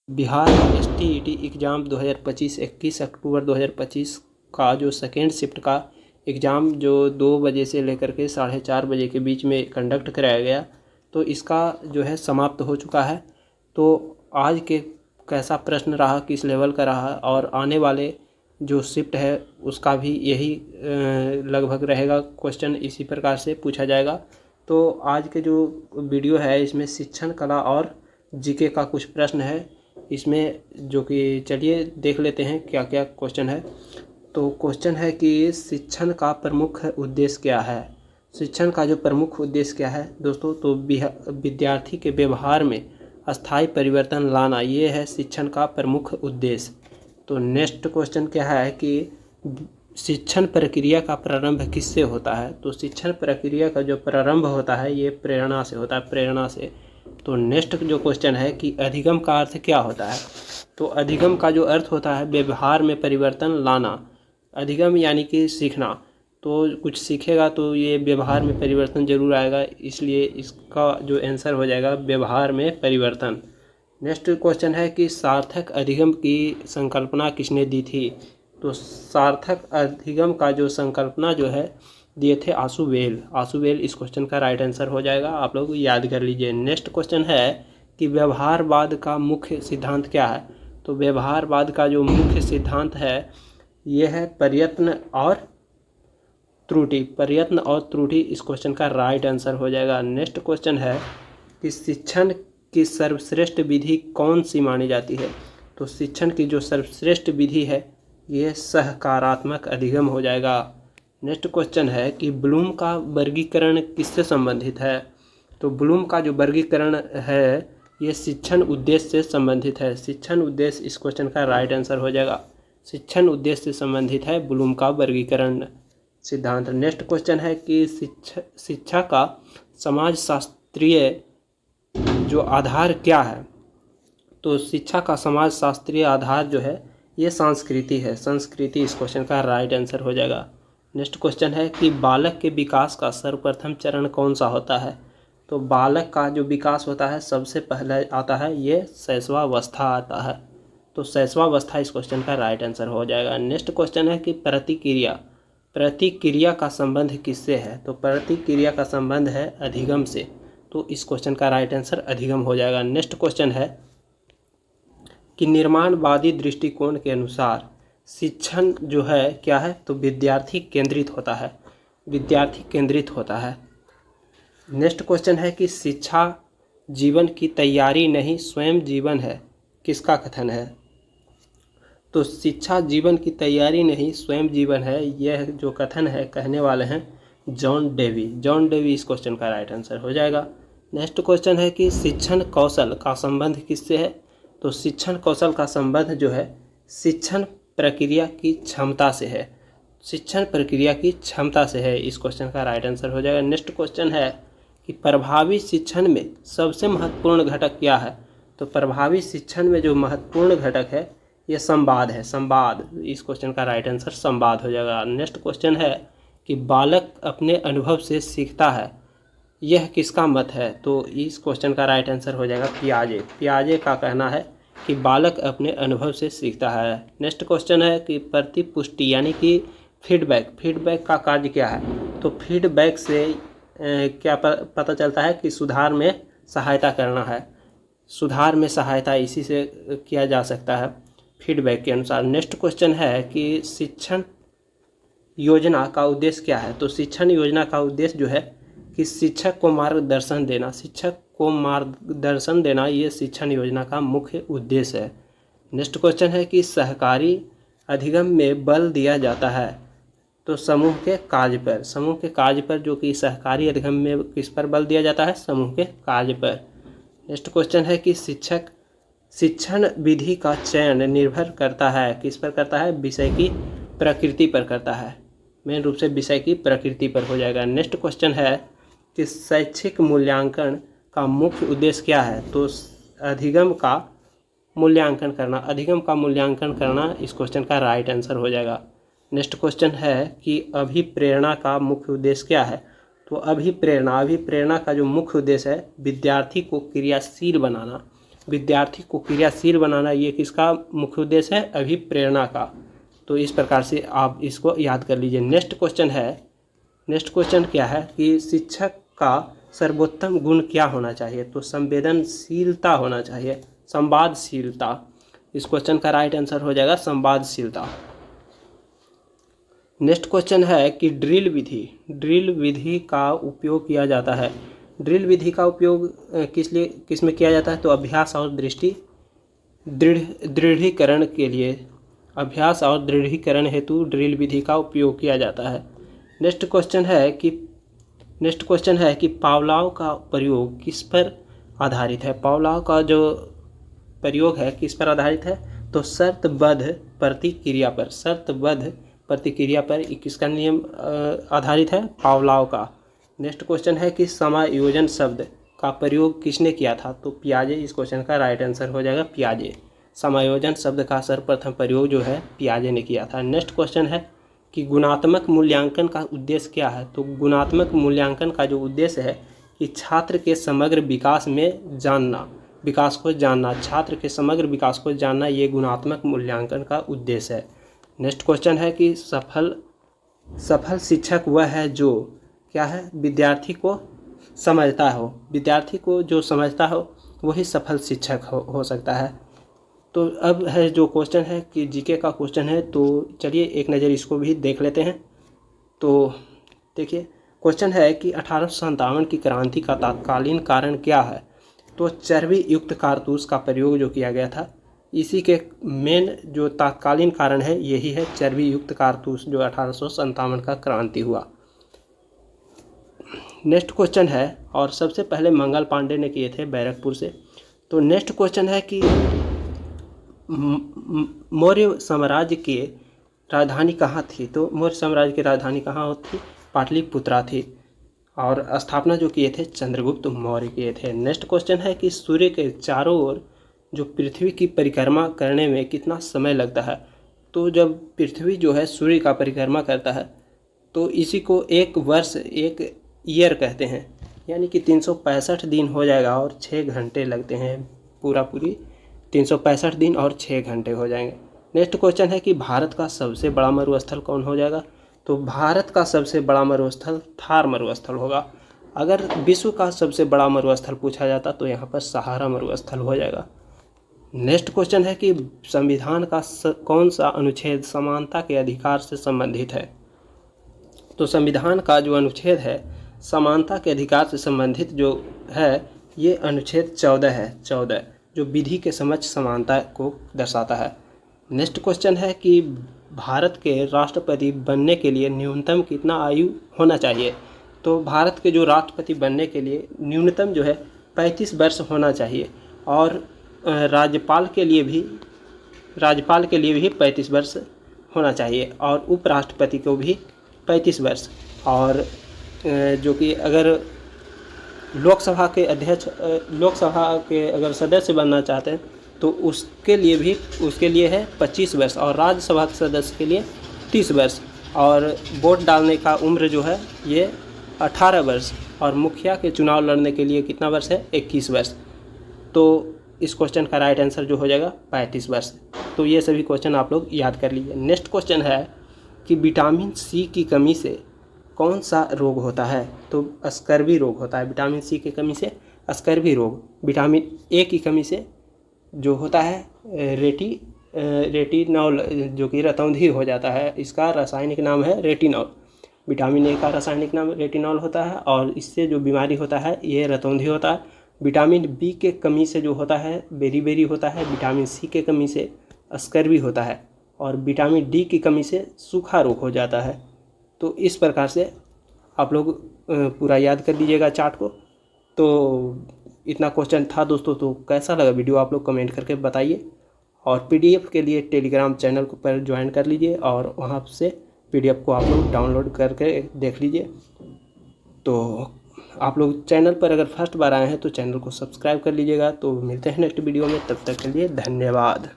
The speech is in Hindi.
बिहार STET एग्ज़ाम 2025 21 अक्टूबर 2025 का जो सेकेंड शिफ्ट का एग्ज़ाम जो 2 बजे से लेकर के 4:30 बजे के बीच में कंडक्ट कराया गया, तो इसका जो है समाप्त हो चुका है। तो आज के कैसा प्रश्न रहा, किस लेवल का रहा और आने वाले जो शिफ्ट है उसका भी यही लगभग रहेगा। क्वेश्चन इसी प्रकार से पूछा जाएगा। तो आज के जो वीडियो है इसमें शिक्षण कला और जीके का कुछ प्रश्न है इसमें, जो कि चलिए देख लेते हैं क्या क्या क्वेश्चन है। तो क्वेश्चन है कि शिक्षण का प्रमुख उद्देश्य क्या है। शिक्षण का जो प्रमुख उद्देश्य क्या है दोस्तों, तो विद्यार्थी के व्यवहार में अस्थायी परिवर्तन लाना, ये है शिक्षण का प्रमुख उद्देश्य। तो नेक्स्ट क्वेश्चन क्या है कि शिक्षण प्रक्रिया का प्रारंभ किससे होता है। तो शिक्षण प्रक्रिया का जो प्रारंभ होता है ये प्रेरणा से होता है, प्रेरणा से। तो नेक्स्ट जो क्वेश्चन है कि अधिगम का अर्थ क्या होता है। तो अधिगम का जो अर्थ होता है व्यवहार में परिवर्तन लाना। अधिगम यानी कि सीखना, तो कुछ सीखेगा तो ये व्यवहार में परिवर्तन जरूर आएगा, इसलिए इसका जो आंसर हो जाएगा व्यवहार में परिवर्तन। नेक्स्ट क्वेश्चन है कि सार्थक अधिगम की संकल्पना किसने दी थी। तो सार्थक अधिगम का जो संकल्पना जो है दिए थे आशुवेल। आशुवेल इस क्वेश्चन का राइट आंसर हो जाएगा, आप लोग याद कर लीजिए। नेक्स्ट क्वेश्चन है कि व्यवहारवाद का मुख्य सिद्धांत क्या है। तो व्यवहारवाद का जो मुख्य सिद्धांत है ये है प्रयत्न और त्रुटि। प्रयत्न और त्रुटि इस क्वेश्चन का राइट आंसर हो जाएगा। नेक्स्ट क्वेश्चन है कि शिक्षण की सर्वश्रेष्ठ विधि कौन सी मानी जाती है। तो शिक्षण की जो सर्वश्रेष्ठ विधि है ये सहकारात्मक अधिगम हो जाएगा। नेक्स्ट क्वेश्चन है कि ब्लूम का वर्गीकरण किससे संबंधित है। तो ब्लूम का जो वर्गीकरण है ये शिक्षण उद्देश्य से संबंधित है। शिक्षण उद्देश्य इस क्वेश्चन का राइट आंसर हो जाएगा। शिक्षण उद्देश्य से संबंधित है ब्लूम का वर्गीकरण सिद्धांत। नेक्स्ट क्वेश्चन है कि शिक्षा का समाजशास्त्रीय जो आधार क्या है। तो शिक्षा का समाजशास्त्रीय आधार जो है ये संस्कृति है। संस्कृति इस क्वेश्चन का राइट आंसर हो जाएगा। नेक्स्ट क्वेश्चन है कि बालक के विकास का सर्वप्रथम चरण कौन सा होता है। तो बालक का जो विकास होता है सबसे पहले आता है ये शैशवावस्था आता है। तो शैशवावस्था इस क्वेश्चन का राइट आंसर हो जाएगा। नेक्स्ट क्वेश्चन है कि प्रतिक्रिया, प्रतिक्रिया का संबंध किससे है। तो प्रतिक्रिया का संबंध है अधिगम से। तो इस क्वेश्चन का राइट आंसर अधिगम हो जाएगा। नेक्स्ट क्वेश्चन है कि निर्माणवादी दृष्टिकोण के अनुसार शिक्षण जो है क्या है। तो विद्यार्थी केंद्रित होता है, विद्यार्थी केंद्रित होता है। नेक्स्ट क्वेश्चन है कि शिक्षा जीवन की तैयारी नहीं स्वयं जीवन है, किसका कथन है। तो शिक्षा जीवन की तैयारी नहीं स्वयं जीवन है, यह जो कथन है कहने वाले हैं जॉन डेवी। जॉन डेवी इस क्वेश्चन का राइट आंसर हो जाएगा। नेक्स्ट क्वेश्चन है कि शिक्षण कौशल का संबंध किससे है। तो शिक्षण कौशल का संबंध जो है शिक्षण प्रक्रिया की क्षमता से है। शिक्षण प्रक्रिया की क्षमता से है, इस क्वेश्चन का राइट आंसर हो जाएगा। नेक्स्ट क्वेश्चन है कि प्रभावी शिक्षण में सबसे महत्वपूर्ण घटक क्या है। तो प्रभावी शिक्षण में जो महत्वपूर्ण घटक है ये संवाद है, संवाद। इस क्वेश्चन का राइट आंसर संवाद हो जाएगा। नेक्स्ट क्वेश्चन है कि बालक अपने अनुभव से सीखता है, यह किसका मत है। तो इस क्वेश्चन का राइट आंसर हो जाएगा पियाजे। पियाजे का कहना है कि बालक अपने अनुभव से सीखता है। नेक्स्ट क्वेश्चन है कि प्रतिपुष्टि यानी कि फीडबैक, फीडबैक का कार्य क्या है। तो फीडबैक से क्या पता चलता है कि सुधार में सहायता करना है, सुधार में सहायता इसी से किया जा सकता है फीडबैक के अनुसार। नेक्स्ट क्वेश्चन है कि शिक्षण योजना का उद्देश्य क्या है। तो शिक्षण योजना का उद्देश्य जो है कि शिक्षक को मार्गदर्शन देना, शिक्षक को मार्गदर्शन देना ये शिक्षण योजना का मुख्य उद्देश्य है। नेक्स्ट क्वेश्चन है कि सहकारी अधिगम में बल दिया जाता है। तो समूह के कार्य पर, समूह के कार्य पर, जो कि सहकारी अधिगम में किस पर बल दिया जाता है, समूह के कार्य पर। नेक्स्ट क्वेश्चन है कि शिक्षण विधि का चयन निर्भर करता है, किस पर करता है, विषय की प्रकृति पर करता है, मेन रूप से विषय की प्रकृति पर हो जाएगा। नेक्स्ट क्वेश्चन है कि शैक्षिक मूल्यांकन का मुख्य उद्देश्य क्या है। तो अधिगम का मूल्यांकन करना, अधिगम का मूल्यांकन करना इस क्वेश्चन का राइट आंसर हो जाएगा। नेक्स्ट क्वेश्चन है कि अभिप्रेरणा का मुख्य उद्देश्य क्या है। तो अभिप्रेरणा का जो मुख्य उद्देश्य है विद्यार्थी को क्रियाशील बनाना, विद्यार्थी को क्रियाशील बनाना, ये किसका मुख्य उद्देश्य है? अभिप्रेरणा का। तो इस प्रकार से आप इसको याद कर लीजिए। नेक्स्ट क्वेश्चन क्या है कि शिक्षक का सर्वोत्तम गुण क्या होना चाहिए? तो संवेदनशीलता होना चाहिए, संवादशीलता। इस क्वेश्चन का राइट आंसर हो जाएगा संवादशीलता। नेक्स्ट क्वेश्चन है कि ड्रिल विधि का उपयोग किया जाता है। ड्रिल विधि का उपयोग किस में किया जाता है? तो अभ्यास और दृढ़ीकरण के लिए, अभ्यास और दृढ़ीकरण हेतु ड्रिल विधि का उपयोग किया जाता है। नेक्स्ट क्वेश्चन है कि पावलाव का प्रयोग किस पर आधारित है? पावलाव का जो प्रयोग है किस पर आधारित है? तो शर्तबद्ध प्रतिक्रिया पर किसका नियम आधारित है? पावलाव का। नेक्स्ट क्वेश्चन है कि समायोजन शब्द का प्रयोग किसने किया था? तो पियाजे। इस क्वेश्चन का राइट आंसर हो जाएगा पियाजे। समायोजन शब्द का सर्वप्रथम प्रयोग जो है पियाजे ने किया था। नेक्स्ट क्वेश्चन है कि गुणात्मक मूल्यांकन का उद्देश्य क्या है? तो गुणात्मक मूल्यांकन का जो उद्देश्य है कि छात्र के समग्र विकास को जानना, छात्र के समग्र विकास को जानना, ये गुणात्मक मूल्यांकन का उद्देश्य है। नेक्स्ट क्वेश्चन है कि सफल शिक्षक वह है जो क्या है? विद्यार्थी को जो समझता हो वही सफल शिक्षक हो सकता है। तो अब है जो क्वेश्चन है कि जीके का क्वेश्चन है, तो चलिए एक नज़र इसको भी देख लेते हैं। तो देखिए क्वेश्चन है कि 1857 की क्रांति का तत्कालीन कारण क्या है? तो चर्बी युक्त कारतूस का प्रयोग जो किया गया था, इसी के मेन जो तत्कालीन कारण है यही है चर्बी युक्त कारतूस, जो 1857 का क्रांति हुआ। नेक्स्ट क्वेश्चन है, और सबसे पहले मंगल पांडे ने किए थे बैरकपुर से। तो नेक्स्ट क्वेश्चन है कि मौर्य साम्राज्य की राजधानी कहाँ थी? तो मौर्य साम्राज्य की राजधानी कहाँ थी? पाटलिपुत्रा थी। और स्थापना जो किए थे चंद्रगुप्त मौर्य किए थे। नेक्स्ट क्वेश्चन है कि सूर्य के चारों ओर जो पृथ्वी की परिक्रमा करने में कितना समय लगता है? तो जब पृथ्वी जो है सूर्य का परिक्रमा करता है तो इसी को एक वर्ष, एक ईयर कहते हैं, यानी कि 365 दिन हो जाएगा और 6 घंटे लगते हैं। पूरी 365 दिन और 6 घंटे हो जाएंगे। नेक्स्ट क्वेश्चन है कि भारत का सबसे बड़ा मरुस्थल कौन हो जाएगा? तो भारत का सबसे बड़ा मरुस्थल थार मरुस्थल होगा। अगर विश्व का सबसे बड़ा मरुस्थल पूछा जाता तो यहाँ पर सहारा मरुस्थल हो जाएगा। नेक्स्ट क्वेश्चन है कि संविधान का कौन सा अनुच्छेद समानता के अधिकार से संबंधित है? तो संविधान का जो अनुच्छेद है समानता के अधिकार से संबंधित जो है ये अनुच्छेद 14 है, 14, जो विधि के समक्ष समानता को दर्शाता है। नेक्स्ट क्वेश्चन है कि भारत के राष्ट्रपति बनने के लिए न्यूनतम कितना आयु होना चाहिए? तो भारत के जो राष्ट्रपति बनने के लिए न्यूनतम जो है 35 वर्ष होना चाहिए, और राज्यपाल के लिए भी 35 वर्ष होना चाहिए, और उपराष्ट्रपति को भी 35 वर्ष। और जो कि अगर लोकसभा के अगर सदस्य बनना चाहते हैं तो उसके लिए है 25 वर्ष, और राज्यसभा के सदस्य के लिए 30 वर्ष, और वोट डालने का उम्र जो है ये 18 वर्ष, और मुखिया के चुनाव लड़ने के लिए कितना वर्ष है? 21 वर्ष। तो इस क्वेश्चन का राइट आंसर जो हो जाएगा 35 वर्ष। तो ये सभी क्वेश्चन आप लोग याद कर लीजिए। नेक्स्ट क्वेश्चन है कि विटामिन सी की कमी से कौन सा रोग होता है? तो स्कर्वी रोग होता है। विटामिन सी की कमी से स्कर्वी रोग। विटामिन ए की कमी से जो होता है रेटिनॉल, जो कि रतौंधी हो जाता है, इसका रासायनिक नाम है रेटिनॉल। विटामिन ए का रासायनिक नाम रेटिनॉल होता है, और इससे जो बीमारी होता है ये रतौंधी होता है। विटामिन बी के कमी से जो होता है बेरी होता है। विटामिन सी के कमी से स्कर्वी होता है, और विटामिन डी की कमी से सूखा रोग हो जाता है। तो इस प्रकार से आप लोग पूरा याद कर लीजिएगा चार्ट को। तो इतना क्वेश्चन था दोस्तों। तो कैसा लगा वीडियो आप लोग कमेंट करके बताइए, और पीडीएफ के लिए टेलीग्राम चैनल पर ज्वाइन कर लीजिए, और वहाँ से पीडीएफ को आप लोग डाउनलोड करके देख लीजिए। तो आप लोग चैनल पर अगर फर्स्ट बार आए हैं तो चैनल को सब्सक्राइब कर लीजिएगा। तो मिलते हैं नेक्स्ट वीडियो में, तब तक के लिए धन्यवाद।